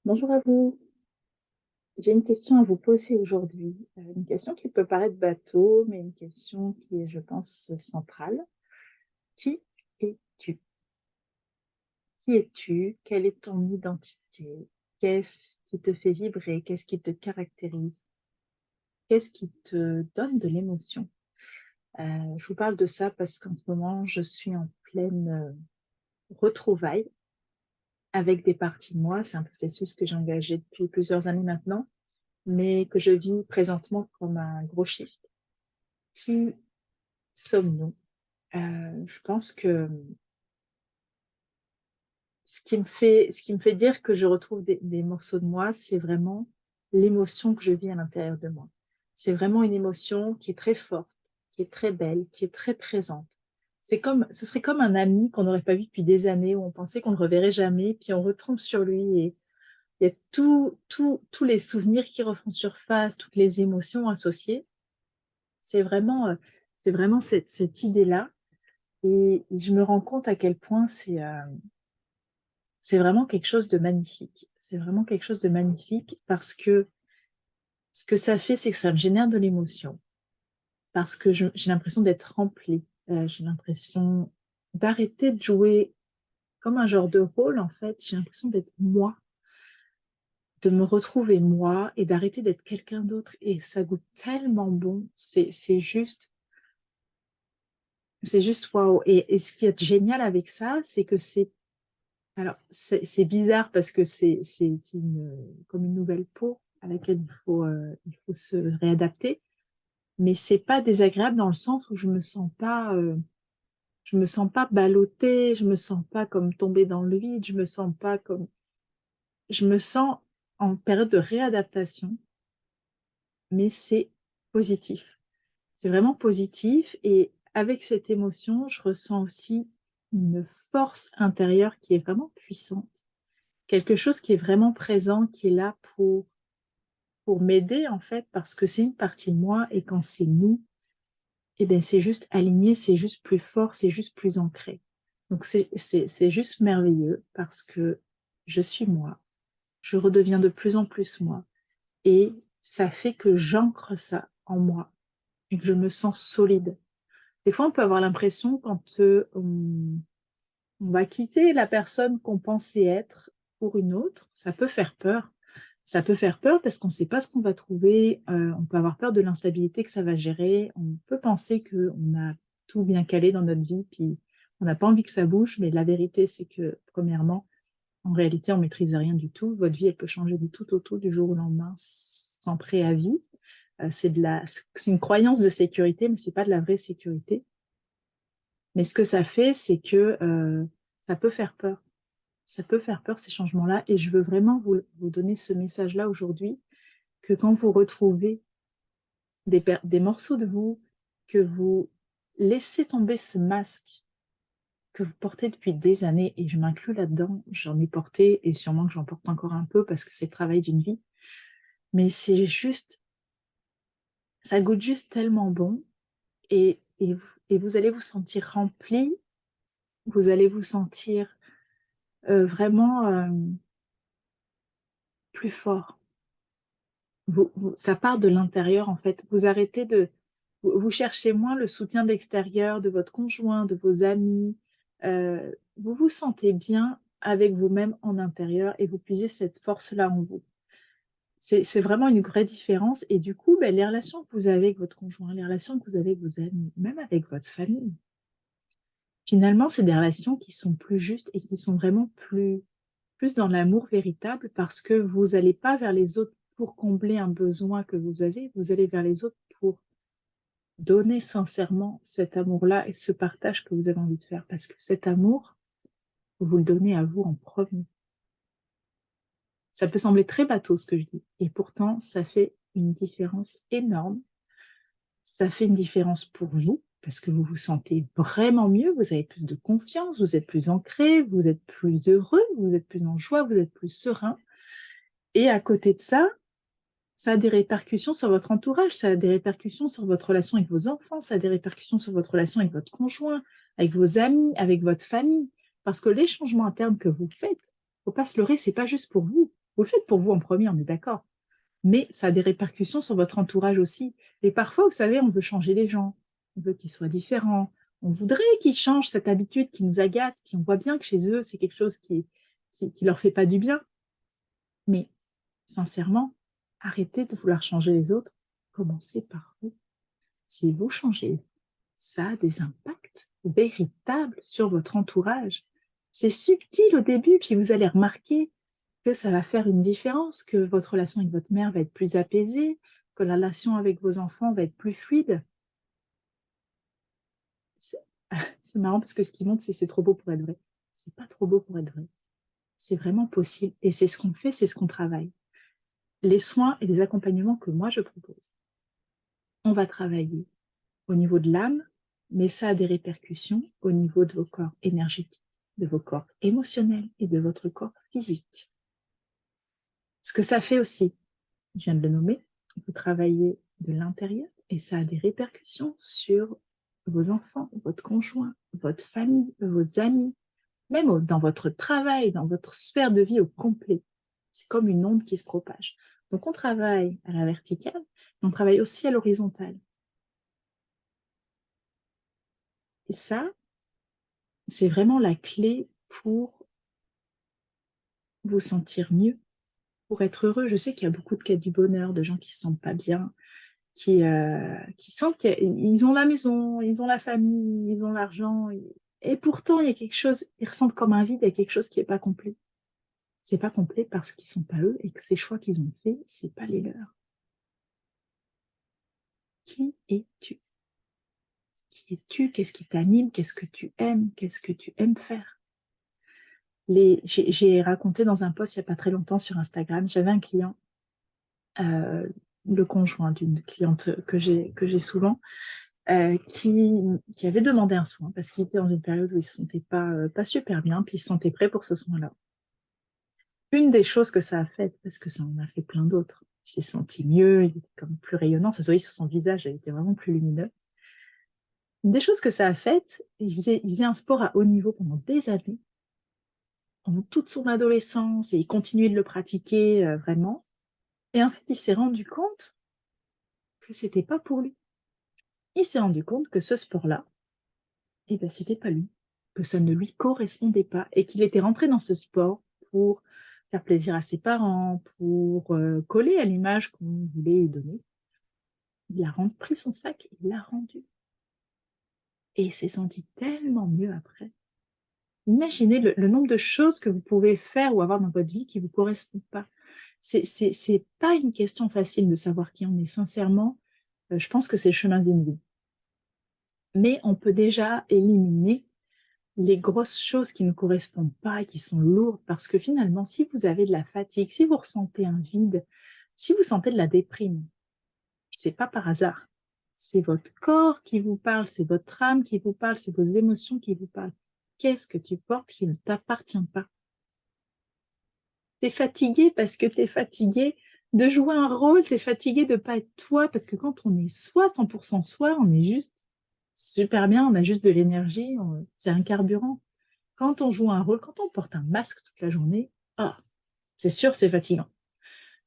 Bonjour à vous. J'ai une question à vous poser aujourd'hui. Une question qui peut paraître bateau, mais une question qui est, je pense, centrale. Qui es-tu? Qui es-tu? Quelle est ton identité? Qu'est-ce qui te fait vibrer? Qu'est-ce qui te caractérise? Qu'est-ce qui te donne de l'émotion? Je vous parle de ça parce qu'en ce moment, je suis en pleine retrouvaille avec des parties de moi. C'est un processus que j'ai engagé depuis plusieurs années maintenant, mais que je vis présentement comme un gros shift. Qui sommes-nous? Je pense que ce qui me fait dire que je retrouve des morceaux de moi, c'est vraiment l'émotion que je vis à l'intérieur de moi. C'est vraiment une émotion qui est très forte, qui est très belle, qui est très présente. Ce serait comme un ami qu'on n'aurait pas vu depuis des années, où on pensait qu'on ne le reverrait jamais, puis on retombe sur lui et il y a tous les souvenirs qui refont surface, toutes les émotions associées. C'est vraiment, cette idée-là. Et je me rends compte à quel point c'est vraiment quelque chose de magnifique. C'est vraiment quelque chose de magnifique parce que ce que ça fait, c'est que ça me génère de l'émotion. Parce que j'ai l'impression d'être remplie. J'ai l'impression d'arrêter de jouer comme un genre de rôle, en fait. J'ai l'impression d'être moi, de me retrouver moi et d'arrêter d'être quelqu'un d'autre. Et ça goûte tellement bon. C'est juste waouh. Et ce qui est génial avec ça, c'est que alors, c'est bizarre parce que comme une nouvelle peau à laquelle il faut se réadapter, mais c'est pas désagréable dans le sens où je me sens pas ballottée, je me sens pas comme tombée dans le vide, je me sens en période de réadaptation, mais c'est positif. C'est vraiment positif et avec cette émotion, je ressens aussi une force intérieure qui est vraiment puissante. Quelque chose qui est vraiment présent, qui est là pour m'aider en fait, parce que c'est une partie de moi et quand c'est nous, eh ben, c'est juste aligné, c'est juste plus fort, c'est juste plus ancré. Donc c'est juste merveilleux parce que je suis moi, je redeviens de plus en plus moi et ça fait que j'ancre ça en moi et que je me sens solide. Des fois, on peut avoir l'impression quand on va quitter la personne qu'on pensait être pour une autre, ça peut faire peur. Ça peut faire peur parce qu'on ne sait pas ce qu'on va trouver, on peut avoir peur de l'instabilité que ça va gérer, on peut penser qu'on a tout bien calé dans notre vie, puis on n'a pas envie que ça bouge, mais la vérité, c'est que, premièrement, en réalité, on ne maîtrise rien du tout. Votre vie, elle peut changer du tout au tout, du jour au lendemain, sans préavis. C'est une croyance de sécurité, mais ce n'est pas de la vraie sécurité. Mais ce que ça fait, c'est que ça peut faire peur. Ça peut faire peur, ces changements-là. Et je veux vraiment vous donner ce message-là aujourd'hui, que quand vous retrouvez des morceaux de vous, que vous laissez tomber ce masque que vous portez depuis des années, et je m'inclus là-dedans, j'en ai porté, et sûrement que j'en porte encore un peu parce que c'est le travail d'une vie, mais c'est juste, ça goûte juste tellement bon, et vous allez vous sentir rempli, vous allez vous sentir vraiment plus fort. Ça part de l'intérieur, en fait. Vous cherchez moins le soutien d'extérieur, de votre conjoint, de vos amis. Vous vous sentez bien avec vous-même en intérieur et vous puisez cette force-là en vous. C'est vraiment une vraie différence. Et du coup, ben, les relations que vous avez avec votre conjoint, les relations que vous avez avec vos amis, même avec votre famille, finalement, c'est des relations qui sont plus justes et qui sont vraiment plus dans l'amour véritable parce que vous n'allez pas vers les autres pour combler un besoin que vous allez vers les autres pour donner sincèrement cet amour-là et ce partage que vous avez envie de faire. Parce que cet amour, vous le donnez à vous en premier. Ça peut sembler très bateau ce que je dis, et pourtant ça fait une différence énorme. Ça fait une différence pour vous, parce que vous vous sentez vraiment mieux, vous avez plus de confiance, vous êtes plus ancré, vous êtes plus heureux, vous êtes plus en joie, vous êtes plus serein. Et à côté de ça, ça a des répercussions sur votre entourage, ça a des répercussions sur votre relation avec vos enfants, ça a des répercussions sur votre relation avec votre conjoint, avec vos amis, avec votre famille. Parce que les changements internes que vous faites, faut pas se leurrer, c'est pas juste pour vous. Vous le faites pour vous en premier, on est d'accord. Mais ça a des répercussions sur votre entourage aussi. Et parfois, vous savez, on veut changer les gens, on veut qu'ils soient différents, on voudrait qu'ils changent cette habitude qui nous agace, puis on voit bien que chez eux, c'est quelque chose qui leur fait pas du bien. Mais sincèrement, arrêtez de vouloir changer les autres, commencez par vous. Si vous changez, ça a des impacts véritables sur votre entourage. C'est subtil au début, puis vous allez remarquer que ça va faire une différence, que votre relation avec votre mère va être plus apaisée, que la relation avec vos enfants va être plus fluide. C'est c'est marrant parce que ce qui montre, c'est trop beau pour être vrai. C'est pas trop beau pour être vrai. C'est vraiment possible. Et c'est ce qu'on fait, c'est ce qu'on travaille. Les soins et les accompagnements que moi je propose, on va travailler au niveau de l'âme, mais ça a des répercussions au niveau de vos corps énergétiques, de vos corps émotionnels et de votre corps physique. Ce que ça fait aussi, je viens de le nommer, vous travaillez de l'intérieur et ça a des répercussions sur vos enfants, votre conjoint, votre famille, vos amis, même dans votre travail, dans votre sphère de vie au complet. C'est comme une onde qui se propage. Donc on travaille à la verticale, mais on travaille aussi à l'horizontale. Et ça, c'est vraiment la clé pour vous sentir mieux, pour être heureux. Je sais qu'il y a beaucoup de quêtes du bonheur, de gens qui se sentent pas bien, qui sentent qu'ils ont la maison, ils ont la famille, ils ont l'argent, et pourtant il y a quelque chose, ils ressentent comme un vide, il y a quelque chose qui est pas complet. C'est pas complet parce qu'ils sont pas eux et que ces choix qu'ils ont faits, c'est pas les leurs. Qui es-tu? Qui es-tu? Qu'est-ce qui t'anime? Qu'est-ce que tu aimes? Qu'est-ce que tu aimes faire? J'ai raconté dans un post il n'y a pas très longtemps sur Instagram, j'avais un client, euh, le conjoint d'une cliente que j'ai souvent, qui avait demandé un soin parce qu'il était dans une période où il ne se sentait pas super bien, puis il se sentait prêt pour ce soin-là. Une des choses que ça a fait, parce que ça en a fait plein d'autres, il s'est senti mieux, il était comme plus rayonnant, ça se voyait sur son visage, il était vraiment plus lumineux. Une des choses que ça a fait, il faisait un sport à haut niveau pendant des années, pendant toute son adolescence, et il continuait de le pratiquer vraiment. Et en fait, il s'est rendu compte que c'était pas pour lui. Il s'est rendu compte que ce sport-là, eh ben, c'était pas lui, que ça ne lui correspondait pas, et qu'il était rentré dans ce sport pour faire plaisir à ses parents, pour coller à l'image qu'on voulait lui donner. Il a pris son sac, il l'a rendu. Et il s'est senti tellement mieux après. Imaginez le nombre de choses que vous pouvez faire ou avoir dans votre vie qui ne vous correspondent pas. C'est pas une question facile de savoir qui on est. Sincèrement, je pense que c'est le chemin d'une vie. Mais on peut déjà éliminer les grosses choses qui ne correspondent pas et qui sont lourdes, parce que finalement, si vous avez de la fatigue, si vous ressentez un vide, si vous sentez de la déprime, c'est pas par hasard. C'est votre corps qui vous parle, c'est votre âme qui vous parle, c'est vos émotions qui vous parlent. Qu'est-ce que tu portes qui ne t'appartient pas? T'es fatigué parce que t'es fatigué de jouer un rôle, t'es fatigué de pas être toi, parce que quand on est soi, 100% soi, on est juste super bien, on a juste de l'énergie, c'est un carburant. Quand on joue un rôle, quand on porte un masque toute la journée, ah, c'est sûr, c'est fatigant.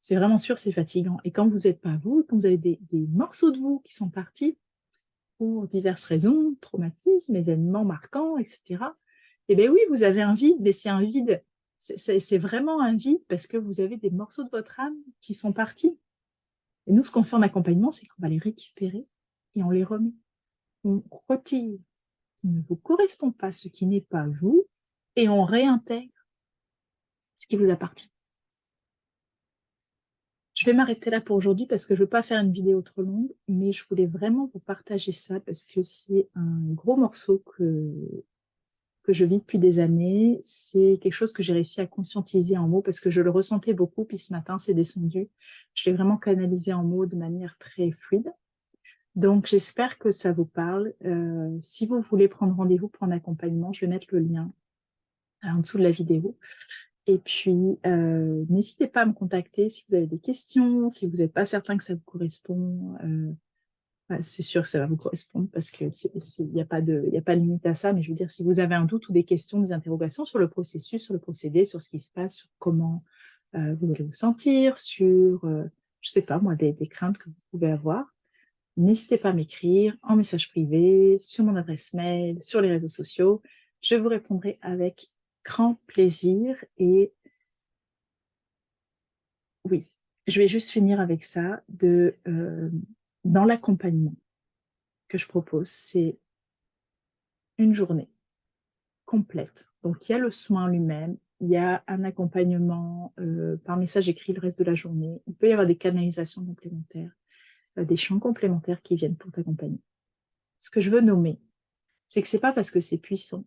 C'est vraiment sûr, c'est fatigant. Et quand vous n'êtes pas vous, quand vous avez des morceaux de vous qui sont partis pour diverses raisons, traumatismes, événements marquants, etc., eh bien oui, vous avez un vide, mais c'est un vide, c'est vraiment un vide parce que vous avez des morceaux de votre âme qui sont partis. Et nous, ce qu'on fait en accompagnement, c'est qu'on va les récupérer et on les remet. On retire ce qui ne vous correspond pas, ce qui n'est pas vous, et on réintègre ce qui vous appartient. Je vais m'arrêter là pour aujourd'hui parce que je ne veux pas faire une vidéo trop longue, mais je voulais vraiment vous partager ça parce que c'est un gros morceau que je vis depuis des années. C'est quelque chose que j'ai réussi à conscientiser en mots parce que je le ressentais beaucoup, puis ce matin, c'est descendu. Je l'ai vraiment canalisé en mots de manière très fluide. Donc, j'espère que ça vous parle. Si vous voulez prendre rendez-vous pour un accompagnement, je vais mettre le lien en dessous de la vidéo. Et puis, n'hésitez pas à me contacter si vous avez des questions, si vous n'êtes pas certain que ça vous correspond. C'est sûr que ça va vous correspondre parce que il n'y a pas de limite à ça. Mais je veux dire, si vous avez un doute ou des questions, des interrogations sur le processus, sur le procédé, sur ce qui se passe, sur comment vous allez vous sentir, sur, je sais pas moi, des craintes que vous pouvez avoir. N'hésitez pas à m'écrire en message privé, sur mon adresse mail, sur les réseaux sociaux. Je vous répondrai avec grand plaisir et oui, je vais juste finir avec ça dans l'accompagnement que je propose, c'est une journée complète. Donc il y a le soin lui-même, il y a un accompagnement, par message écrit le reste de la journée. Il peut y avoir des canalisations complémentaires, des chants complémentaires qui viennent pour t'accompagner. Ce que je veux nommer, c'est que c'est pas parce que c'est puissant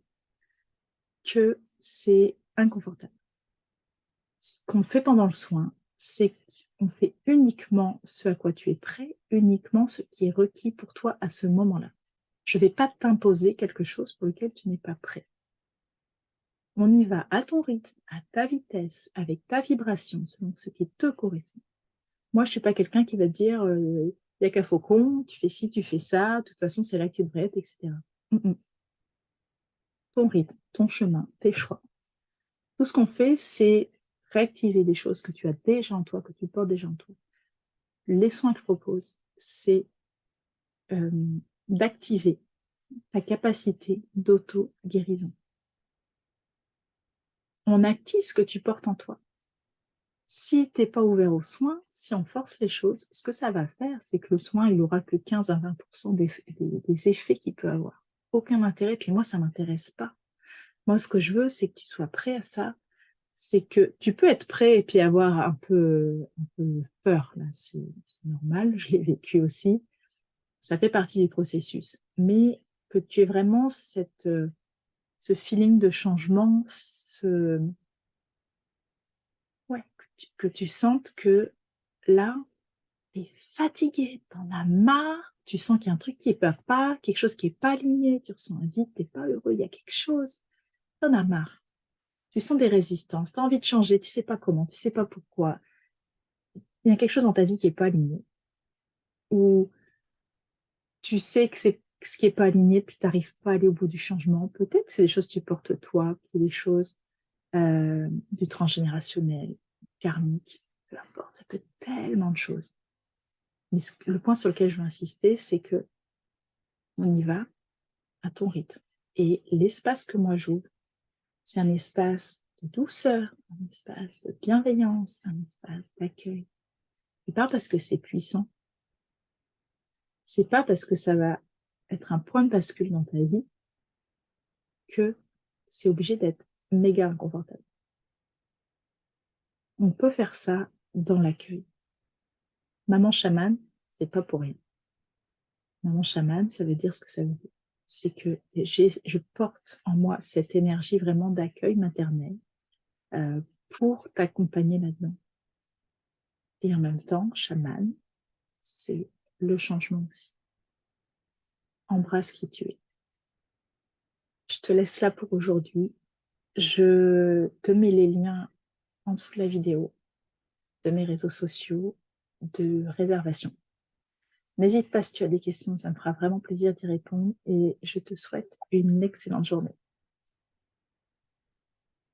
que c'est inconfortable. Ce qu'on fait pendant le soin, c'est qu'on fait uniquement ce à quoi tu es prêt, uniquement ce qui est requis pour toi à ce moment-là. Je ne vais pas t'imposer quelque chose pour lequel tu n'es pas prêt. On y va à ton rythme, à ta vitesse, avec ta vibration, selon ce qui te correspond. Moi, je ne suis pas quelqu'un qui va te dire, il n'y a qu'à faucon, tu fais ci, tu fais ça, de toute façon, c'est là que tu devrais être, etc. Ton rythme, ton chemin, tes choix. Tout ce qu'on fait, c'est réactiver des choses que tu as déjà en toi, que tu portes déjà en toi. Les soins que je propose, c'est d'activer ta capacité d'auto-guérison. On active ce que tu portes en toi. Si tu n'es pas ouvert aux soins, si on force les choses, ce que ça va faire, c'est que le soin, il n'aura que 15 à 20 des effets qu'il peut avoir. Aucun intérêt, puis moi, ça ne m'intéresse pas. Moi, ce que je veux, c'est que tu sois prêt à ça. C'est que tu peux être prêt et puis avoir un peu peur, là, c'est normal, je l'ai vécu aussi. Ça fait partie du processus. Mais que tu aies vraiment ce feeling de changement, ouais, que tu sentes que là, tu es fatigué, tu en as marre, tu sens qu'il y a un truc qui ne va pas, quelque chose qui n'est pas aligné, tu ressens un vide, tu n'es pas heureux, il y a quelque chose, tu en as marre. Tu sens des résistances, tu as envie de changer, tu ne sais pas comment, tu ne sais pas pourquoi. Il y a quelque chose dans ta vie qui n'est pas aligné. Ou tu sais que c'est ce qui n'est pas aligné, puis tu n'arrives pas à aller au bout du changement. Peut-être que c'est des choses que tu portes toi, c'est des choses du transgénérationnel, karmique, peu importe, ça peut être tellement de choses. Mais le point sur lequel je veux insister, c'est que on y va à ton rythme. Et l'espace que moi j'ouvre, c'est un espace de douceur, un espace de bienveillance, un espace d'accueil. C'est pas parce que c'est puissant, c'est pas parce que ça va être un point de bascule dans ta vie que c'est obligé d'être méga inconfortable. On peut faire ça dans l'accueil. Maman chamane, c'est pas pour rien. Maman chamane, ça veut dire ce que ça veut dire. C'est que je porte en moi cette énergie vraiment d'accueil maternel pour t'accompagner là-dedans. Et en même temps, chamane, c'est le changement aussi. Embrasse qui tu es. Je te laisse là pour aujourd'hui. Je te mets les liens en dessous de la vidéo, de mes réseaux sociaux, de réservation. N'hésite pas si tu as des questions, ça me fera vraiment plaisir d'y répondre et je te souhaite une excellente journée.